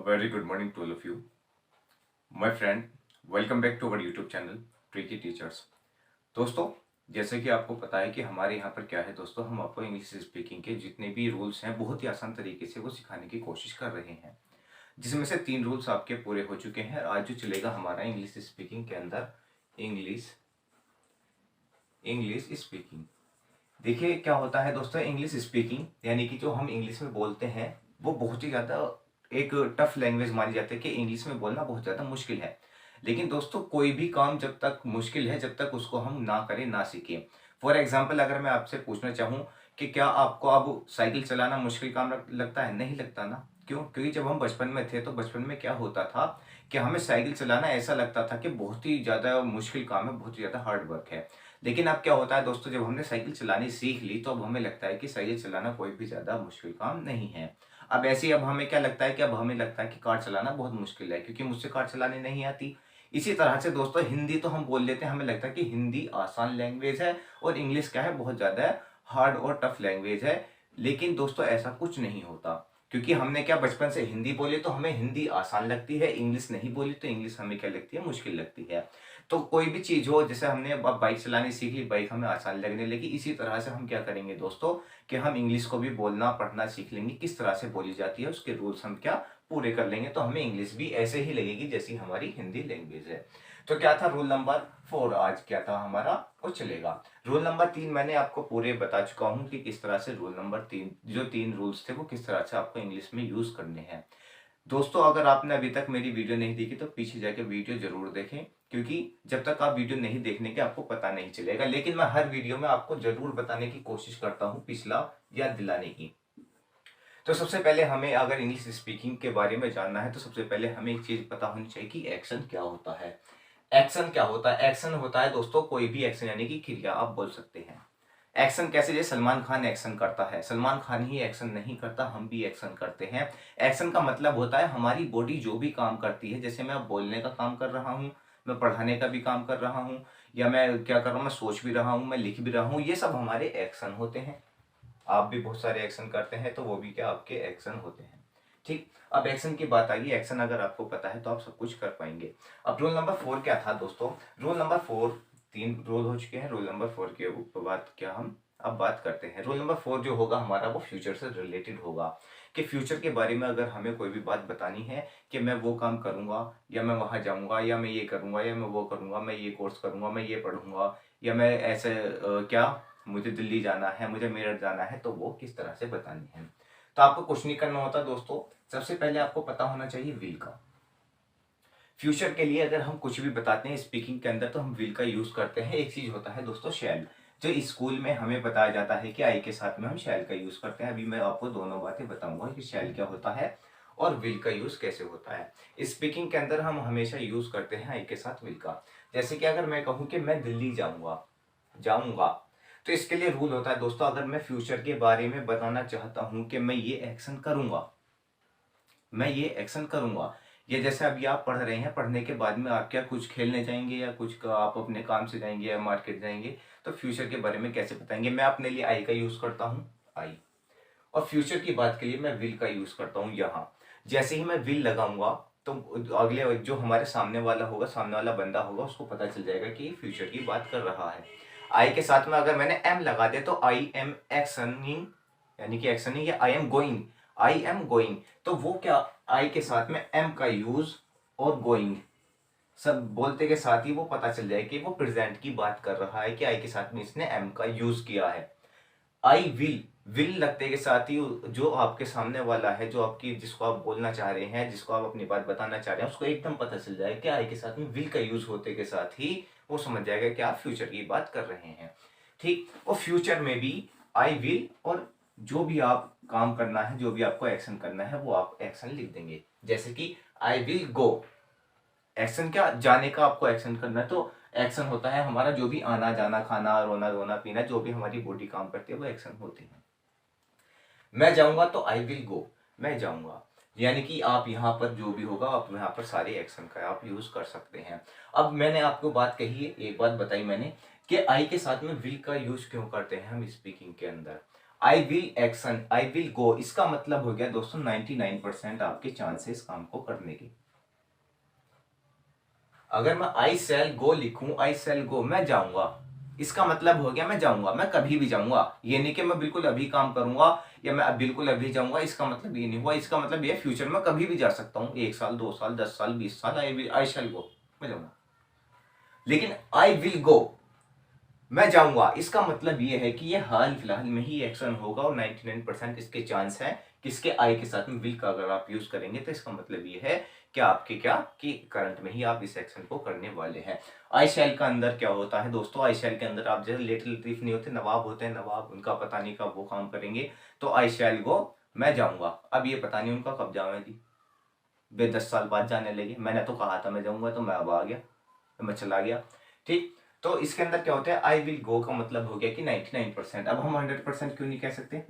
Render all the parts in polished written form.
very good morning to all of you. My friend, welcome back to our YouTube channel tricky teachers. दोस्तों, जैसे कि आपको पता है कि हमारे यहाँ पर क्या है दोस्तों, हम आपको इंग्लिश स्पीकिंग के जितने भी रूल्स हैं बहुत ही आसान तरीके से वो सिखाने की कोशिश कर रहे हैं, जिसमें से 3 रूल्स आपके पूरे हो चुके हैं। आज जो चलेगा हमारा इंग्लिश स्पीकिंग के अंदर इंग्लिश स्पीकिंग। देखिए क्या होता है दोस्तों, इंग्लिश स्पीकिंग यानी कि जो हम इंग्लिश में बोलते हैं वो बहुत ही ज़्यादा एक टफ लैंग्वेज मानी जाती है कि इंग्लिश में बोलना बहुत ज़्यादा मुश्किल है। लेकिन दोस्तों कोई भी काम जब तक मुश्किल है, जब तक उसको हम ना करें, ना सीखें। फॉर एग्जाम्पल अगर मैं आपसे पूछना चाहूँ कि क्या आपको अब साइकिल चलाना मुश्किल काम लगता है? नहीं लगता ना। क्यों? क्योंकि जब हम बचपन में थे तो बचपन में क्या होता था कि हमें साइकिल चलाना ऐसा लगता था कि बहुत ही ज़्यादा मुश्किल काम है, बहुत ही ज़्यादा हार्ड वर्क है। लेकिन अब क्या होता है दोस्तों, जब हमने साइकिल चलानी सीख ली तो अब हमें लगता है कि साइकिल चलाना कोई भी ज़्यादा मुश्किल काम नहीं है। अब ऐसे ही अब हमें क्या लगता है कि अब हमें लगता है कि कार चलाना बहुत मुश्किल है, क्योंकि मुझसे कार चलाने नहीं आती। इसी तरह से दोस्तों हिंदी तो हम बोल लेते हैं, हमें लगता है कि हिंदी आसान लैंग्वेज है और इंग्लिश क्या है, बहुत ज़्यादा हार्ड और टफ लैंग्वेज है। लेकिन दोस्तों ऐसा कुछ नहीं होता, क्योंकि हमने क्या बचपन से हिंदी बोली तो हमें हिंदी आसान लगती है, इंग्लिश नहीं बोली तो इंग्लिश हमें क्या लगती है, मुश्किल लगती है। तो कोई भी चीज हो, जैसे हमने अब बाइक चलानी सीख ली, बाइक हमें आसान लगने लगी, इसी तरह से हम क्या करेंगे दोस्तों कि हम इंग्लिश को भी बोलना पढ़ना सीख लेंगे, किस तरह से बोली जाती है उसके रूल्स हम क्या पूरे कर लेंगे, तो हमें इंग्लिश भी ऐसे ही लगेगी जैसी हमारी हिंदी लैंग्वेज है। तो क्या था रूल नंबर 4, आज क्या था हमारा वो चलेगा। रूल नंबर 3 मैंने आपको पूरे बता चुका हूँ कि किस तरह से रूल नंबर 3 जो 3 रूल्स थे वो किस तरह से आपको इंग्लिश में यूज करने हैं। दोस्तों अगर आपने अभी तक मेरी वीडियो नहीं देखी तो पीछे जाके वीडियो जरूर देखें, क्योंकि जब तक आप वीडियो नहीं देखने के आपको पता नहीं चलेगा। लेकिन मैं हर वीडियो में आपको जरूर बताने की कोशिश करता हूँ, पिछला याद दिलाने की। तो सबसे पहले हमें अगर इंग्लिश स्पीकिंग के बारे में जानना है तो सबसे पहले हमें एक चीज पता होनी चाहिए कि एक्शन क्या होता है। एक्शन क्या होता है? एक्शन होता है दोस्तों कोई भी एक्शन, यानी कि क्रिया आप बोल सकते हैं। एक्शन कैसे? जैसे सलमान खान एक्शन करता है, सलमान खान ही एक्शन नहीं करता, हम भी एक्शन करते हैं। एक्शन का मतलब होता है हमारी बॉडी जो भी काम करती है, जैसे मैं अब बोलने का काम कर रहा हूँ, मैं पढ़ाने का भी काम कर रहा हूँ, या मैं क्या कर रहा हूँ, मैं सोच भी रहा हूँ, मैं लिख भी रहा हूँ, ये सब हमारे एक्शन होते हैं। आप भी बहुत सारे एक्शन करते हैं तो वो भी क्या आपके एक्शन होते हैं। ठीक, अब एक्शन की बात आई, एक्शन अगर आपको पता है तो आप सब कुछ कर पाएंगे। अब रूल नंबर 4 क्या था दोस्तों? रूल नंबर 4, 3 रूल हो चुके हैं, रूल नंबर 4 के ऊपर बात क्या हम अब बात करते हैं। रूल नंबर 4 जो होगा हमारा वो फ्यूचर से रिलेटेड होगा, कि फ्यूचर के बारे में अगर हमें कोई भी बात बतानी है कि मैं वो काम करूंगा, या मैं वहां जाऊंगा, या मैं ये करूंगा, या मैं वो करूंगा, मैं ये कोर्स करूंगा, मैं ये पढ़ूंगा, या मैं ऐसे क्या मुझे दिल्ली जाना है, मुझे मेरठ जाना है, तो वो किस तरह से बतानी है। तो आपको कुछ नहीं करना होता दोस्तों, सबसे पहले आपको पता होना चाहिए विल का। फ्यूचर के लिए अगर हम कुछ भी बताते हैं स्पीकिंग के अंदर तो हम विल का यूज करते हैं। एक चीज होता है दोस्तों शैल, जो स्कूल में हमें बताया जाता है कि आई के साथ में हम शैल का यूज करते हैं। अभी मैं आपको दोनों बातें बताऊंगा कि शैल क्या होता है और विल का यूज कैसे होता है। स्पीकिंग के अंदर हम हमेशा यूज करते हैं आई के साथ विल का। जैसे कि अगर मैं कहूँ कि मैं दिल्ली जाऊंगा जाऊंगा तो इसके लिए रूल होता है दोस्तों, अगर मैं फ्यूचर के बारे में बताना चाहता हूं कि मैं ये एक्शन करूंगा, मैं ये एक्शन करूंगा, ये जैसे अभी आप पढ़ रहे हैं, पढ़ने के बाद में आप क्या कुछ खेलने जाएंगे या कुछ आप अपने काम से जाएंगे या मार्केट जाएंगे, तो फ्यूचर के बारे में कैसे बताएंगे? मैं अपने लिए आई का यूज करता हूँ, आई। और फ्यूचर की बात के लिए मैं विल का यूज करता हूँ यहाँ। जैसे ही मैं विल लगाऊंगा तो अगले जो हमारे सामने वाला होगा, सामने वाला बंदा होगा, उसको पता चल जाएगा कि फ्यूचर की बात कर रहा है। आई के साथ में अगर मैंने एम लगा दिया तो आई एम एक्शनिंग, यानी कि एक्शनिंग, या I am going, I am going, तो वो क्या आई के साथ में एम का यूज और गोइंग सब बोलते के साथ ही वो पता चल जाए कि वो प्रेजेंट की बात कर रहा है, कि आई के साथ में इसने एम का यूज किया है। आई विल, विल लगते के साथ ही जो आपके सामने वाला है, जो आपकी जिसको आप बोलना चाह रहे हैं, जिसको आप अपनी बात बताना चाह रहे हैं, उसको एकदम पता चल जाएगा कि आई के साथ में विल का यूज होते के साथ ही वो समझ जाएगा कि आप फ्यूचर की बात कर रहे हैं। ठीक, और फ्यूचर में भी आई विल, और जो भी आप काम करना है, जो भी आपको एक्शन करना है वो आप एक्शन लिख देंगे। जैसे कि आई विल गो, एक्शन क्या, जाने का आपको एक्शन करना है, तो एक्शन होता है हमारा जो भी आना जाना, खाना रोना धोना पीना, जो भी हमारी बॉडी काम करती है वो एक्शन होती है। मैं जाऊंगा तो आई विल गो, मैं जाऊंगा, यानी कि आप यहाँ पर जो भी होगा आप यहाँ पर सारे एक्शन का आप यूज कर सकते हैं। अब मैंने आपको बात कही है, एक बात बताई मैंने कि आई के साथ में विल का यूज क्यों करते हैं हम स्पीकिंग के अंदर। I will action, I will गो, इसका मतलब हो गया दोस्तों 99% आपके चांसेस काम को करने के। अगर मैं आई शैल गो लिखूं, आई शैल गो, मैं जाऊंगा, इसका मतलब हो गया मैं जाऊंगा, मैं कभी भी जाऊंगा। ये नहीं कि मैं बिल्कुल अभी काम करूंगा या मैं बिल्कुल अभी जाऊंगा, इसका मतलब ये नहीं हुआ। इसका मतलब ये फ्यूचर में कभी भी जा सकता हूँ, 1 साल 2 साल 10 साल 20 साल, आई शैल गो, मैं जाऊंगा। लेकिन आई विल गो, मैं जाऊंगा, इसका मतलब ये है कि ये हाल फिलहाल में ही एक्शन होगा और 99% इसके चांस है किसके, आई के साथ में विल का अगर आप यूज करेंगे तो इसका मतलब ये है कि आपके क्या कि करंट में ही आप इस एक्शन को करने वाले हैं। आई शैल का अंदर क्या होता है दोस्तों, आई शैल के अंदर आप जैसे लिटिल लतीफ नहीं होते, नवाब होते हैं, नवाब उनका पता नहीं कब वो काम करेंगे, तो आई शैल गो, मैं जाऊंगा। अब ये पता नहीं उनका कब जाऊंगा जी, 10 साल बाद जाने लगे, मैंने तो कहा था मैं जाऊंगा तो मैं अब आ गया, तो मैं चला गया। ठीक, तो इसके अंदर क्या होता है, आई विल गो का मतलब हो गया कि 99%। अब हम 100% क्यों नहीं कह सकते,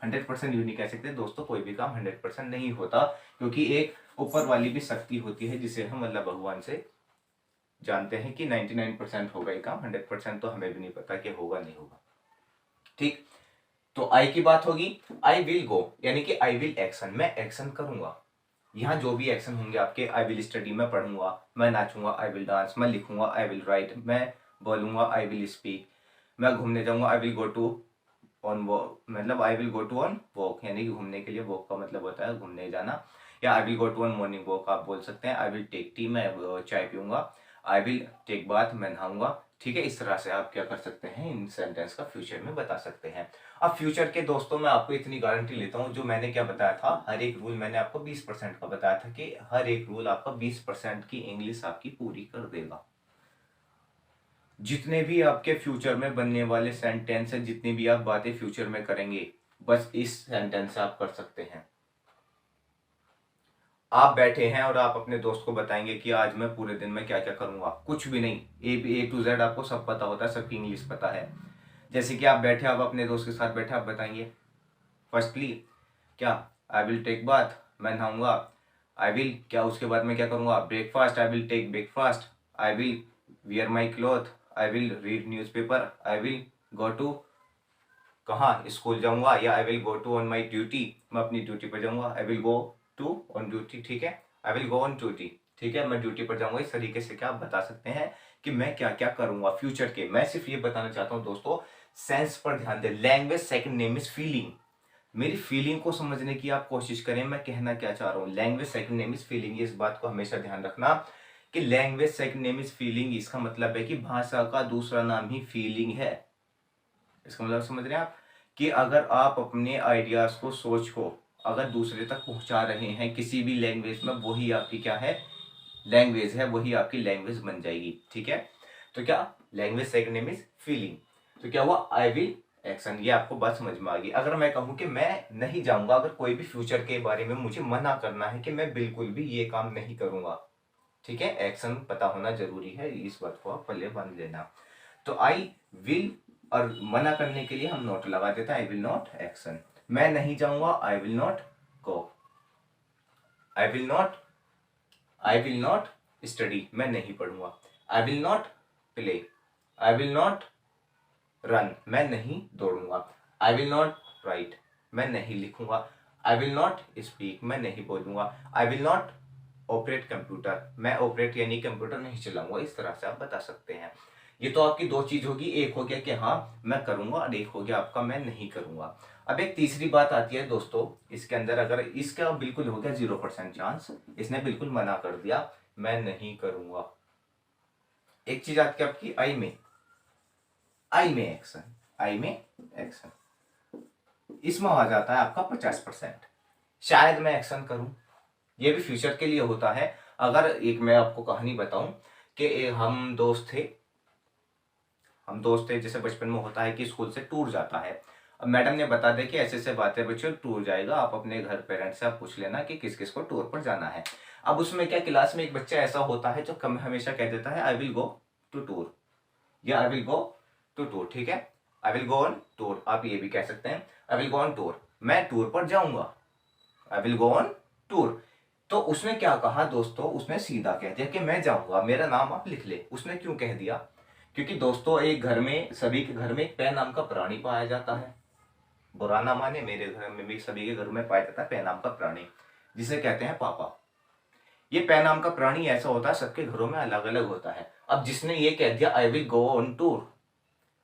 100% यूं नहीं कह सकते दोस्तों, कोई भी काम 100% नहीं होता, क्योंकि एक ऊपर वाली भी शक्ति होती है जिसे हम अल्लाह भगवान से जानते हैं कि 99% होगा ये काम, 100% तो हमें भी नहीं पता कि होगा नहीं होगा। ठीक, तो आई की बात होगी, आई विल गो यानी कि आई विल एक्शन, मैं एक्शन करूंगा। यहाँ जो भी एक्शन होंगे आपके, आई विल स्टडी, मैं पढ़ूंगा, मैं नाचूंगा, आई विल डांस, मैं लिखूंगा, आई विल राइट, मैं बोलूंगा, आई विल स्पीक, मैं घूमने जाऊंगा, I will go to on walk, मतलब I will go to on walk, यानी कि घूमने के लिए, वॉक का मतलब होता है घूमने जाना, या I will go to on morning walk आप बोल सकते हैं। आई विल टेक टी, मैं चाय पीऊंगा, आई विल टेक बाथ, मैं नहाऊंगा। ठीक है, इस तरह से आप क्या कर सकते हैं, इन सेंटेंस का फ्यूचर में बता सकते हैं। अब फ्यूचर के दोस्तों मैं आपको इतनी गारंटी लेता हूँ, जो मैंने क्या बताया था, हर एक रूल मैंने आपको 20% का बताया था कि हर एक रूल आपका 20% की इंग्लिश आपकी पूरी कर देगा। जितने भी आपके फ्यूचर में बनने वाले सेंटेंस है, जितनी भी आप बातें फ्यूचर में करेंगे, बस इस सेंटेंस से आप कर सकते हैं। आप बैठे हैं और आप अपने दोस्त को बताएंगे कि आज मैं पूरे दिन में क्या क्या करूंगा, कुछ भी नहीं, ए टू जेड आपको सब पता होता है, सबकी इंग्लिश पता है। जैसे कि आप बैठे, आप अपने दोस्त के साथ बैठे, आप बताएंगे फर्स्टली क्या, आई विल टेक बाथ, मैं नहाऊंगा, आई विल क्या, उसके बाद मैं क्या करूंगा, breakfast, I will take breakfast, I will wear my cloth, I will read newspaper, I will go to, कहाँ, स्कूल जाऊंगा, या I will go to on my duty, मैं अपनी ड्यूटी पर जाऊंगा, I will go to on duty. ठीक है, I will go on duty, ठीक है, मैं ड्यूटी पर जाऊंगा। इस तरीके से क्या आप बता सकते हैं कि मैं क्या क्या करूंगा फ्यूचर के। मैं सिर्फ ये बताना चाहता हूँ दोस्तों, सेंस पर ध्यान दें। Language second name is feeling, मेरी फीलिंग को समझने की आप कोशिश करें, मैं कहना क्या चाह रहा हूँ। Language second name is feeling, इस बात को हमेशा ध्यान रखना कि language second name is feeling, इसका मतलब है कि भाषा का दूसरा नाम ही फीलिंग है। इसका मतलब समझ रहे हैं आप, कि अगर आप अपने आइडियाज को, सोच को अगर दूसरे तक पहुंचा रहे हैं किसी भी लैंग्वेज में, वही आपकी क्या है, लैंग्वेज है, वही आपकी लैंग्वेज बन जाएगी। ठीक है, तो क्या, language second name is feeling, तो क्या हुआ, आई विल एक्शन, ये आपको बात समझ में आ गई। अगर मैं कहूं कि मैं नहीं जाऊंगा, अगर कोई भी फ्यूचर के बारे में मुझे मना करना है कि मैं बिल्कुल भी ये काम नहीं करूंगा, ठीक है, एक्शन पता होना जरूरी है, इस बात को आप पहले बांध लेना। तो आई विल, और मना करने के लिए हम नॉट लगा देते हैं, आई विल नॉट एक्शन, मैं नहीं जाऊंगा, I will not go, I will not, I will not study, मैं नहीं पढ़ूंगा, आई will not play, I will not run, मैं नहीं दौड़ूंगा, आई विल नॉट राइट, मैं नहीं लिखूंगा, आई विल नॉट स्पीक, मैं नहीं बोलूंगा, आई विल नॉट ऑपरेट कंप्यूटर, मैं ऑपरेट यानी कंप्यूटर नहीं चलाऊंगा। इस तरह से आप बता सकते हैं। ये तो आपकी दो चीज होगी, एक हो गया कि हाँ मैं करूंगा, और एक हो गया आपका मैं नहीं करूंगा। अब एक तीसरी बात आती है दोस्तों इसके अंदर, अगर इसका बिल्कुल हो गया 0% चांस, इसने बिल्कुल मना कर दिया मैं नहीं करूंगा। एक चीज आती है आपकी आई में, आई में एक्शन, आई में एक्शन, इसमें आ जाता है आपका 50%, शायद मैं एक्शन करूं, ये भी फ्यूचर के लिए होता है। अगर एक मैं आपको कहानी बताऊं कि हम दोस्त थे, जैसे बचपन में होता है कि स्कूल से टूर जाता है। अब मैडम ने बता दे कि ऐसे ऐसे बातें बच्चों, टूर जाएगा, आप अपने घर पेरेंट्स से आप पूछ लेना कि किस किस को टूर पर जाना है। अब उसमें क्या, क्लास में एक बच्चा ऐसा होता है जो कम हमेशा कह देता है I will go to tour, या I will go to tour. ठीक है, I will go on tour, आप ये भी कह सकते हैं I will go on tour, मैं टूर पर जाऊंगा, I will go on tour. तो उसने क्या कहा दोस्तों, उसने सीधा कह दिया कि मैं जाऊंगा, मेरा नाम आप लिख ले। उसने क्यों कह दिया, क्योंकि दोस्तों एक घर में, सभी के घर में एक पैन नाम का प्राणी पाया जाता है। बुरा ना माने, मेरे घर में भी सभी के घर में पाया जाता है पै नाम का प्राणी, जिसे कहते हैं पापा। ये पै नाम का प्राणी ऐसा होता है, सबके घरों में अलग अलग होता है। अब जिसने ये कह दिया आई विल गो ऑन टूर,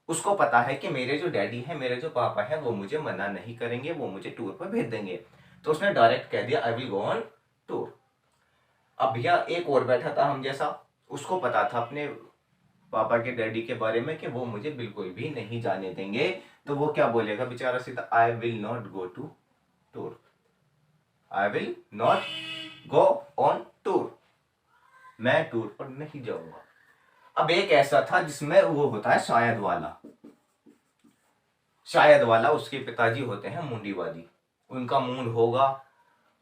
उसको पता है कि मेरे जो डैडी है, मेरे जो पापा है, वो मुझे मना नहीं करेंगे, वो मुझे टूर पर भेज देंगे। तो उसने डायरेक्ट कह दिया आई विल गो ऑन टूर। अब भैया एक और बैठा था हम जैसा, उसको पता था अपने पापा के डैडी के बारे में कि वो मुझे बिल्कुल भी नहीं जाने देंगे। तो वो क्या बोलेगा बेचारा सीधा, I will not go to tour, I will not go on tour, मैं टूर पर नहीं जाऊंगा। अब एक ऐसा था जिसमें वो होता है शायद वाला। शायद वाला उसके पिताजी होते हैं मूंडीवादी, उनका मूंड होगा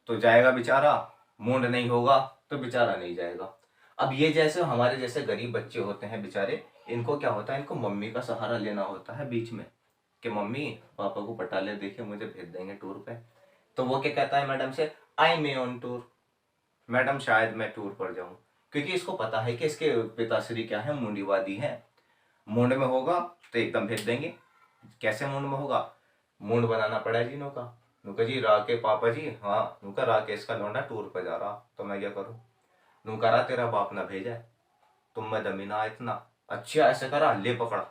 तो जाएगा बेचारा, मूंड नहीं होगा तो बेचारा नहीं जाएगा। अब ये जैसे हमारे जैसे गरीब बच्चे होते हैं बेचारे, इनको क्या होता है, इनको मम्मी का सहारा लेना होता है बीच में कि मम्मी पापा को पटा ले, देखिए मुझे भेज देंगे टूर पे। तो वो क्या कहता है मैडम से, आई मे ऑन टूर, मैडम शायद मैं टूर पर जाऊं, क्योंकि इसको पता है कि इसके पिताश्री क्या है, मूंडीवादी है। मूंड में होगा तो एकदम भेज देंगे। कैसे मूंड में होगा, मूंड बनाना पड़ा जी नौका, नुका जी राके पापा जी, हाँ नुका राकेश का लौंडा टूर पर जा रहा, तो मैं क्या करूं, नुका रा तेरा बाप ना भेजा है, तुम में दमी ना इतना, अच्छा ऐसे करा, ले पकड़ा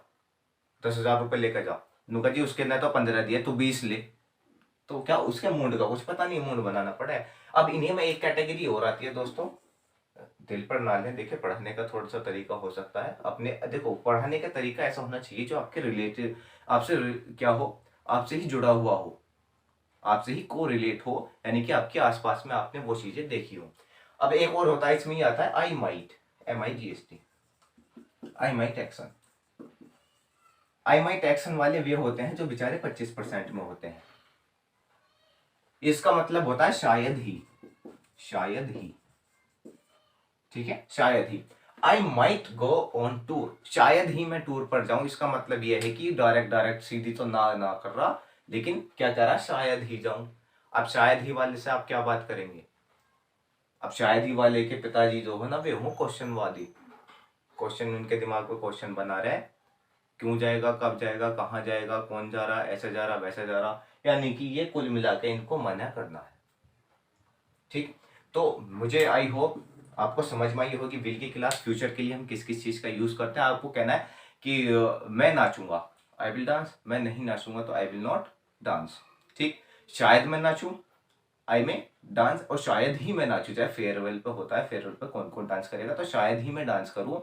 10,000 रुपये लेकर जा, नुका जी उसके अंदर तो 15 दिए, तू 20 ले। तो क्या उसके मूड का कुछ पता नहीं, मूड बनाना पड़ा है। अब इन्हीं में एक कैटेगरी और आती है दोस्तों, दिल पर ना लें, देखिए पढ़ने का थोड़ा सा तरीका हो सकता है अपने, देखो पढ़ाने का तरीका ऐसा होना चाहिए जो आपके रिलेटेड, आपसे क्या हो, आपसे ही जुड़ा हुआ हो, आपसे ही को रिलेट हो, यानी कि आपके आसपास में आपने वो चीजें देखी हो। अब एक और होता है, इसमें ही आता है I might, MIGST, I might action. I might action वाले वे होते हैं जो बेचारे 25% में होते हैं। इसका मतलब होता है शायद ही, शायद ही, ठीक है, शायद ही। I might go on tour, शायद ही मैं टूर पर जाऊं, इसका मतलब यह है कि डायरेक्ट सीधी तो ना ना कर रहा, लेकिन क्या कह रहा, शायद ही जाऊं। अब शायद ही वाले से आप क्या बात करेंगे, अब शायद ही वाले के पिताजी जो है ना, वे हो क्वेश्चनवादी, क्वेश्चन उनके दिमाग में क्वेश्चन बना रहे, क्यों जाएगा, कब जाएगा, कहाँ जाएगा, कौन जा रहा, ऐसे जा रहा, वैसे जा रहा, यानी कि ये कुल मिला के इनको मना करना है। ठीक, तो मुझे आई होप आपको समझ में आई होगी विल की क्लास फ्यूचर के लिए हम किस किस चीज का यूज करते हैं। आपको कहना है कि मैं नाचूंगा, आई विल डांस, मैं नहीं नाचूंगा तो आई विल नॉट डांस। ठीक, शायद मैं नाचूं, आई में डांस, और शायद ही मैं नाचूं, चाहे फेयरवेल पे होता है, फेयरवेल पे कौन कौन डांस करेगा, तो शायद ही मैं डांस करूं,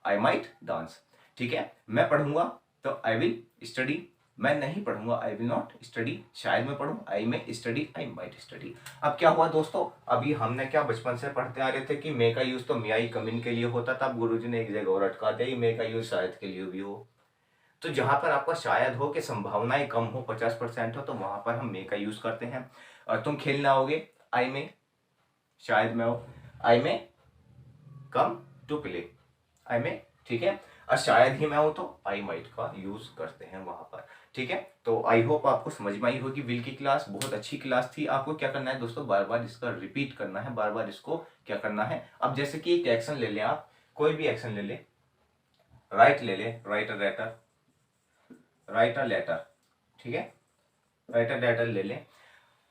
आई माइट डांस। ठीक है, मैं पढ़ूंगा तो आई विल स्टडी, मैं नहीं पढ़ूंगा आई विल नॉट स्टडी, शायद मैं पढ़ूं, आई में स्टडी, आई माइट स्टडी। अब क्या हुआ दोस्तों, अभी हमने क्या बचपन से पढ़ते आ रहे थे कि मे का यूज तो मे आई कमिन के लिए होता था, गुरुजी ने एक जगह और अटका दिया, मे का यूज शायद के लिए भी हो। तो जहां पर आपका शायद हो कि संभावनाएं कम हो, 50% हो, तो वहां पर हम मे का यूज करते हैं। और तुम खेलने आओगे, आई में, शायद मैं हो, आई में कम टू प्ले, आई में, ठीक है, और शायद ही मैं हूं तो आई माइट का यूज करते हैं वहां पर। ठीक है, तो आई होप आपको समझ में आई होगी विल की क्लास, बहुत अच्छी क्लास थी। आपको क्या करना है दोस्तों, बार बार इसका रिपीट करना है, बार बार इसको क्या करना है। अब जैसे कि एक एक्शन ले लें, आप कोई भी एक्शन ले लें, राइट ले लें, write a letter, write a letter, ठीक है, राइट अ लेटर ले लें,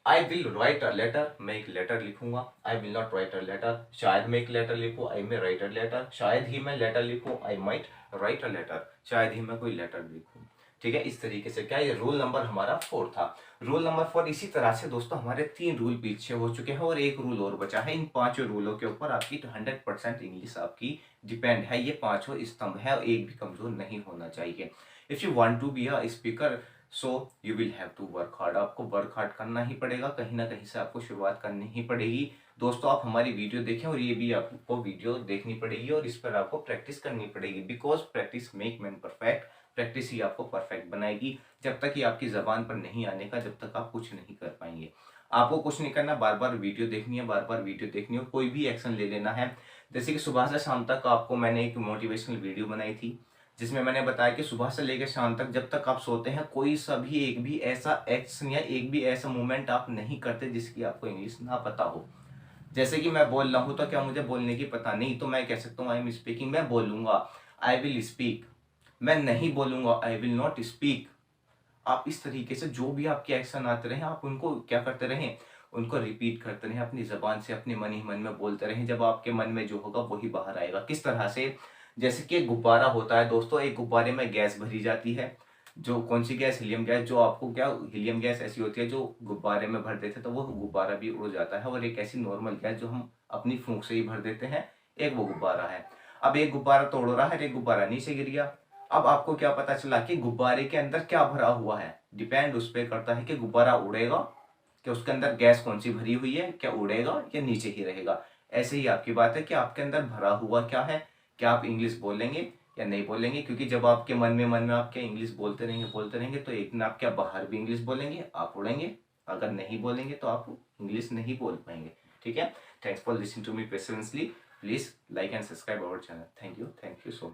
I will write a letter, मैं एक लेटर लिखूंगा, I will not write a letter, शायद मैं एक लेटर लिखूं, आई में राइट अ लेटर, शायद ही मैं लेटर लिखूं, I might write a letter, शायद ही मैं कोई लेटर लिखूं। ठीक है, इस तरीके से क्या, ये रूल नंबर हमारा 4 था। रूल नंबर 4, इसी तरह से दोस्तों हमारे 3 रूल पीछे हो चुके हैं और एक रूल और बचा है। इन 5 रूलों के ऊपर आपकी 100% इंग्लिश आपकी डिपेंड है। ये 5 स्तंभ है और एक भी कमजोर नहीं होना चाहिए। If you want to be a speaker, so you will have to work hard, आपको वर्क हार्ड करना ही पड़ेगा, कहीं ना कहीं से आपको शुरुआत करनी ही पड़ेगी। दोस्तों आप हमारी वीडियो देखें और ये भी आपको वीडियो देखनी पड़ेगी और इस पर आपको प्रैक्टिस करनी पड़ेगी, because practice make man perfect, practice ही आपको परफेक्ट बनाएगी। जब तक ये आपकी जबान पर नहीं आने का, जब तक आप कुछ नहीं कर पाएंगे। आपको कुछ नहीं करना, बार बार वीडियो देखनी है, बार बार वीडियो देखनी है, कोई भी एक्शन ले लेना है। जैसे कि सुबह से शाम तक आपको मैंने एक मोटिवेशनल वीडियो बनाई थी जिसमें मैंने बताया कि सुबह से लेकर शाम तक जब तक आप सोते हैं, कोई सा भी एक भी ऐसा एक्शन या एक भी ऐसा मूवमेंट आप नहीं करते जिसकी आपको इंग्लिश ना पता हो। जैसे कि मैं बोल रहा हूं तो क्या मुझे बोलने की पता नहीं, तो मैं कह सकता हूँ आई एम स्पीकिंग, मैं बोलूंगा, आई विल स्पीक, मैं नहीं बोलूंगा, आई विल नॉट स्पीक, आप इस तरीके से जो भी आपके एक्शन आते रहे आप उनको क्या करते रहें, उनको रिपीट करते रहें अपनी ज़बान से, अपने मन ही मन में बोलते रहें। जब आपके मन में जो होगा वही बाहर आएगा। किस तरह से, जैसे कि एक गुब्बारा होता है दोस्तों, एक गुब्बारे में गैस भरी जाती है, जो कौन सी गैस, हीलियम गैस। जो आपको क्या, हीलियम गैस ऐसी होती है जो गुब्बारे में भर देते तो वो गुब्बारा भी उड़ जाता है। और एक ऐसी नॉर्मल गैस जो हम अपनी फूंक से ही भर देते हैं, एक वो गुब्बारा है। अब एक गुब्बारा तोड़ रहा है, एक गुब्बारा नीचे गिर गया। अब आपको क्या पता चला कि गुब्बारे के अंदर क्या भरा हुआ है, डिपेंड उस पर करता है कि गुब्बारा उड़ेगा, कि उसके अंदर गैस कौन सी भरी हुई है, क्या उड़ेगा या नीचे ही रहेगा। ऐसे ही आपकी बात है कि आपके अंदर भरा हुआ क्या है, क्या आप इंग्लिश बोलेंगे या नहीं बोलेंगे। क्योंकि जब आपके मन में आप क्या इंग्लिश बोलते रहेंगे तो एक दिन आप क्या बाहर भी इंग्लिश बोलेंगे, आप उड़ेंगे। अगर नहीं बोलेंगे तो आप इंग्लिश नहीं बोल पाएंगे। ठीक है। Thanks for listening to me patiently. Please like and subscribe our channel. Thank you so much.